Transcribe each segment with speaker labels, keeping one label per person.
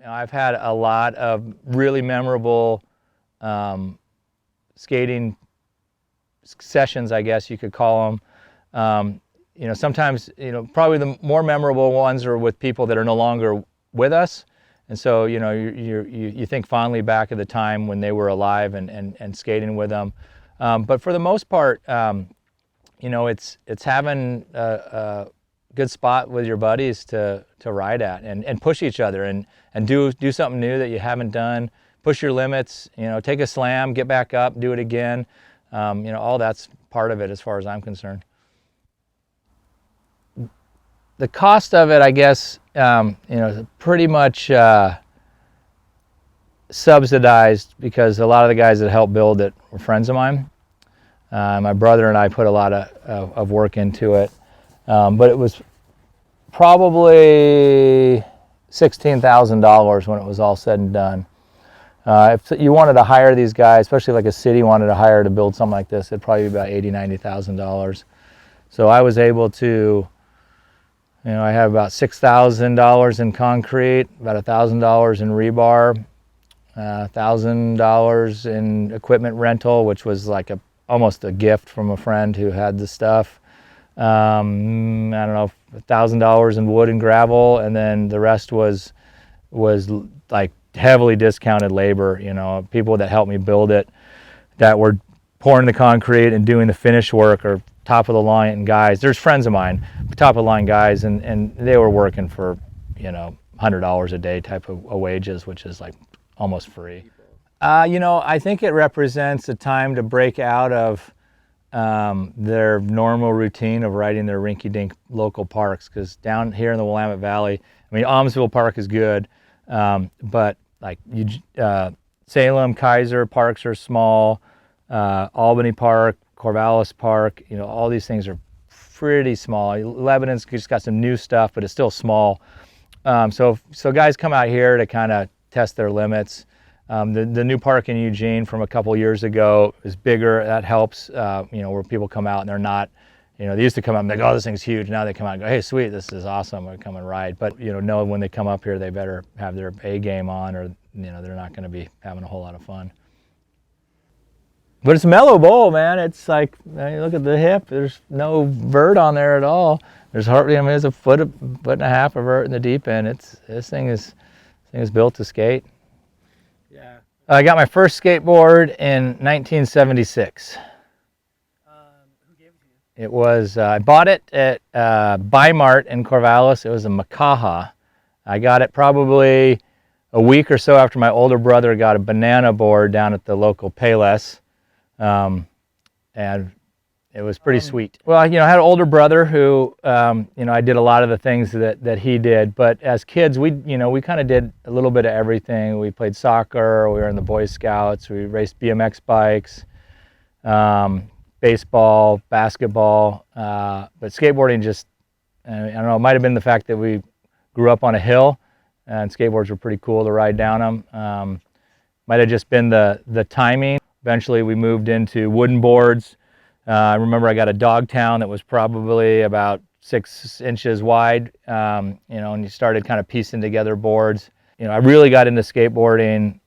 Speaker 1: I've had a lot of really memorable skating sessions, I guess you could call them. Sometimes, probably the more memorable ones are with people that are no longer with us. And so, you think fondly back at the time when they were alive and skating with them. But for the most part, it's having a good spot with your buddies to ride at and push each other and do something new that you haven't done. Push your limits, take a slam, get back up, do it again. All that's part of it as far as I'm concerned. The cost of it, I guess, is pretty much subsidized because a lot of the guys that helped build it were friends of mine. My brother and I put a lot of work into it, but it was probably $16,000 when it was all said and done. If you wanted to hire these guys, especially like a city wanted to hire to build something like this, it'd probably be about $80,000, $90,000. So I was able to, I had about $6,000 in concrete, about $1,000 in rebar, $1,000 in equipment rental, which was like almost a gift from a friend who had the stuff. I don't know, $1,000 in wood and gravel, and then the rest was like heavily discounted labor. People that helped me build it, that were pouring the concrete and doing the finish work, or top of the line guys. There's friends of mine, top of the line guys, and they were working for $100 a day type of wages, which is like almost free. I think it represents a time to break out of their normal routine of riding their rinky-dink local parks, because down here in the Willamette Valley, Almsville Park is good, but like Salem, Kaiser parks are small, Albany Park, Corvallis Park, all these things are pretty small. Lebanon's just got some new stuff, but it's still small. So guys come out here to kind of test their limits. The new park in Eugene from a couple years ago is bigger. That helps, where people come out and they're not, they used to come out and they go, oh, this thing's huge. Now they come out and go, hey, sweet, this is awesome. I come and ride. But, know when they come up here, they better have their A game on, or, they're not going to be having a whole lot of fun. But it's mellow bowl, man. It's like, look at the hip. There's no vert on there at all. There's hardly, there's a foot and a half of vert in the deep end. This thing is built to skate.
Speaker 2: Yeah.
Speaker 1: I got my first skateboard in 1976.
Speaker 2: Who gave it to you?
Speaker 1: It was, I bought it at Bi-Mart in Corvallis. It was a Makaha. I got it probably a week or so after my older brother got a banana board down at the local Payless. And it was pretty sweet. Well, I had an older brother who, I did a lot of the things that he did. But as kids, we kind of did a little bit of everything. We played soccer. We were in the Boy Scouts. We raced BMX bikes, baseball, basketball. But skateboarding just, I don't know, it might have been the fact that we grew up on a hill, and skateboards were pretty cool to ride down them. Might have just been the timing. Eventually, we moved into wooden boards. I remember I got a Dogtown that was probably about 6 inches wide, and you started kind of piecing together boards. I really got into skateboarding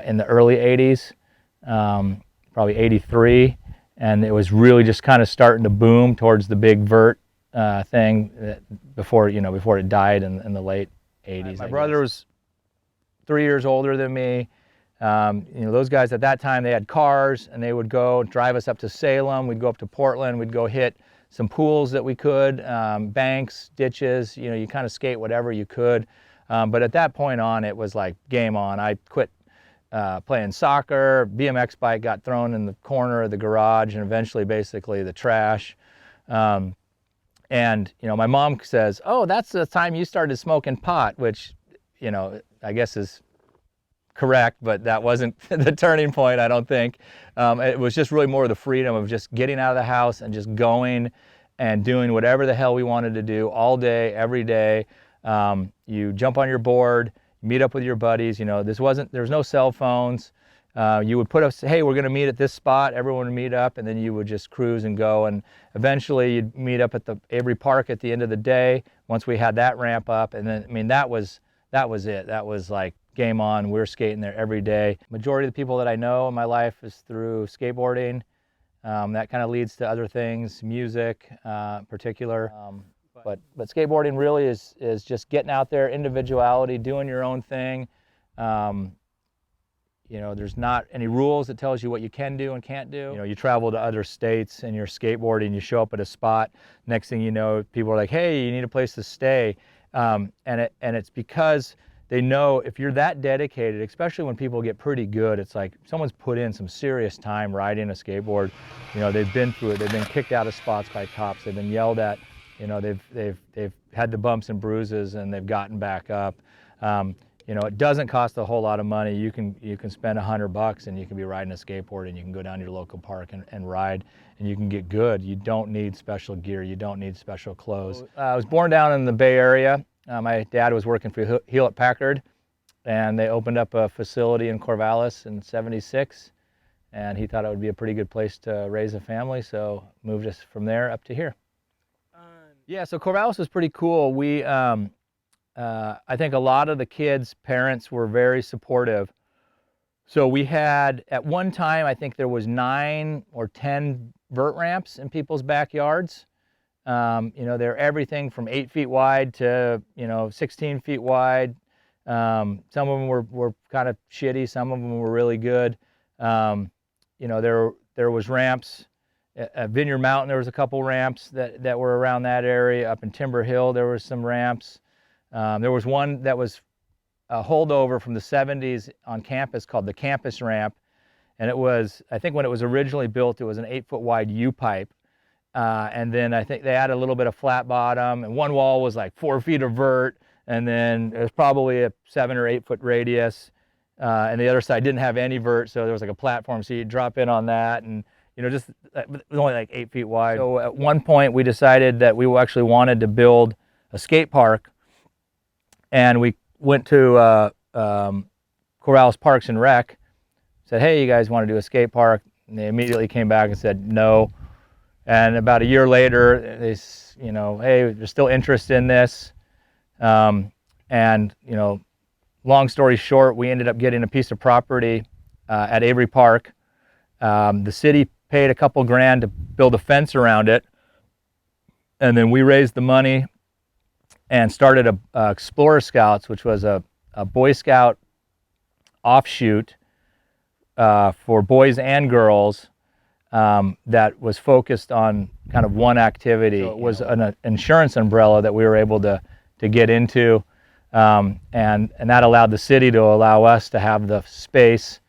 Speaker 1: in the early 80s, probably 83, and it was really just kind of starting to boom towards the big vert thing before it died in the late 80s. My brother was 3 years older than me. Those guys at that time, they had cars, and they would go drive us up to Salem. We'd go up to Portland. We'd go hit some pools that we could, banks, ditches. You kind of skate whatever you could. But at that point on, it was like game on. I quit playing soccer. BMX bike got thrown in the corner of the garage, and eventually basically the trash. And my mom says, oh, that's the time you started smoking pot, which, I guess is correct, but that wasn't the turning point, I don't think. It was just really more of the freedom of just getting out of the house and just going and doing whatever the hell we wanted to do all day, every day. You jump on your board, meet up with your buddies. There's no cell phones. You would put up, hey, we're going to meet at this spot. Everyone would meet up, and then you would just cruise and go. And eventually, you'd meet up at the Avery Park at the end of the day. Once we had that ramp up, and then that was that was it. That was like game on. We were skating there every day. Majority of the people that I know in my life is through skateboarding. That kind of leads to other things, music in particular. But skateboarding really is just getting out there, individuality, doing your own thing. You know, there's not any rules that tells you what you can do and can't do. You know, you travel to other states and you're skateboarding, you show up at a spot, next thing you know, people are like, hey, you need a place to stay. And it's because they know if you're that dedicated, especially when people get pretty good, it's like someone's put in some serious time riding a skateboard. You know, they've been through it, they've been kicked out of spots by cops, they've been yelled at, you know, they've had the bumps and bruises and they've gotten back up. You know, it doesn't cost a whole lot of money. You can spend $100 and you can be riding a skateboard and you can go down to your local park and ride and you can get good. You don't need special gear. You don't need special clothes. I was born down in the Bay Area. My dad was working for Hewlett-Packard and they opened up a facility in Corvallis in '76 and he thought it would be a pretty good place to raise a family, so moved us from there up to here. Yeah, so Corvallis was pretty cool. We I think a lot of the kids' parents were very supportive. So we had, at one time, I think there was 9 or 10 vert ramps in people's backyards. You know, they're everything from 8 feet wide to, you know, 16 feet wide. Some of them were kind of shitty. Some of them were really good. You know, there was ramps. At Vineyard Mountain, there was a couple ramps that were around that area. Up in Timber Hill, there was some ramps. There was one that was a holdover from the '70s on campus called the campus ramp. And it was, I think when it was originally built, it was an 8 foot wide U-pipe. And then I think they added a little bit of flat bottom, and one wall was like 4 feet of vert. And then it was probably a 7 or 8 foot radius. And the other side didn't have any vert, so there was like a platform, so you'd drop in on that. And you know, just, it was only like 8 feet wide. So at one point we decided that we actually wanted to build a skate park. And we went to Corvallis Parks and Rec, said, hey, you guys want to do a skate park? And they immediately came back and said no. And about a year later, they, you know, hey, there's still interest in this. And, you know, long story short, we ended up getting a piece of property at Avery Park. The city paid a couple grand to build a fence around it. And then we raised the money and started a Explorer Scouts, which was a Boy Scout offshoot for boys and girls that was focused on kind of one activity. So it was an insurance umbrella that we were able to get into, and that allowed the city to allow us to have the space,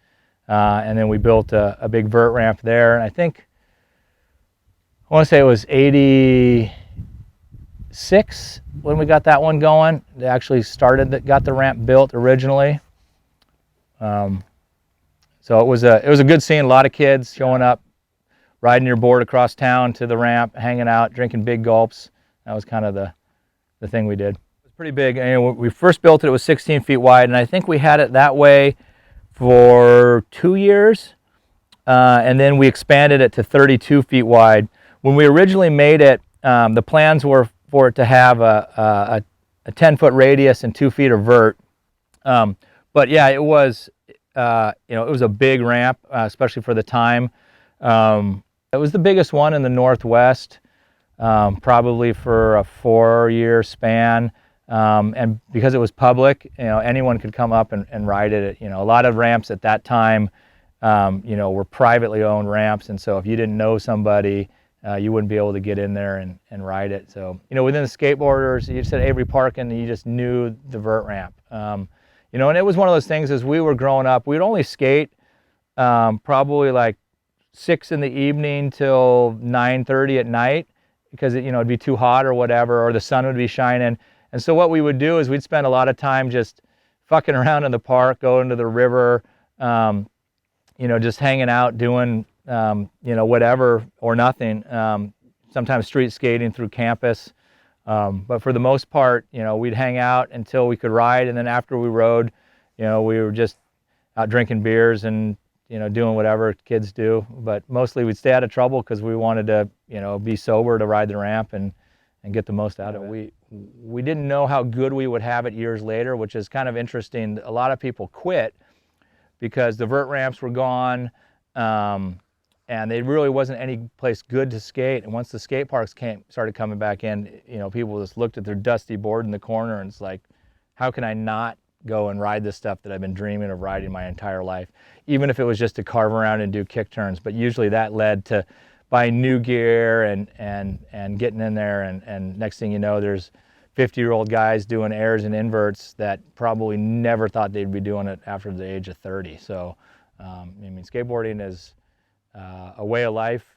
Speaker 1: and then we built a big vert ramp there. And I think, I want to say it was '86 when we got that one going. They actually got the ramp built originally. So it was a good scene. A lot of kids showing up, riding your board across town to the ramp, hanging out, drinking big gulps. That was kind of the thing we did. It was pretty big. And when we first built it, it was 16 feet wide, and I think we had it that way for 2 years, and then we expanded it to 32 feet wide. When we originally made it, the plans were for it to have a 10-foot radius and 2 feet of vert. But yeah, it was, you know, it was a big ramp, especially for the time. It was the biggest one in the Northwest, probably for a 4-year span. And because it was public, you know, anyone could come up and ride it. You know, a lot of ramps at that time, you know, were privately owned ramps. And so if you didn't know somebody, you wouldn't be able to get in there and ride it. So, you know, within the skateboarders, you just said Avery Park and you just knew the vert ramp. You know, and it was one of those things as we were growing up, we'd only skate probably like 6 in the evening till 9:30 at night because, you know, it'd be too hot or whatever, or the sun would be shining. And so what we would do is we'd spend a lot of time just fucking around in the park, going to the river, you know, just hanging out, doing, you know, whatever or nothing. Sometimes street skating through campus. But for the most part, you know, we'd hang out until we could ride. And then after we rode, you know, we were just out drinking beers and, you know, doing whatever kids do. But mostly we'd stay out of trouble because we wanted to, you know, be sober to ride the ramp and and get the most out of it. We didn't know how good we would have it years later, which is kind of interesting. A lot of people quit because the vert ramps were gone, and there really wasn't any place good to skate. And once the skate parks started coming back in, you know, people just looked at their dusty board in the corner and it's like, how can I not go and ride this stuff that I've been dreaming of riding my entire life, even if it was just to carve around and do kick turns. But usually that led to buying new gear and getting in there, and next thing you know, there's 50-year-old guys doing airs and inverts that probably never thought they'd be doing it after the age of 30. So I mean, skateboarding is a way of life.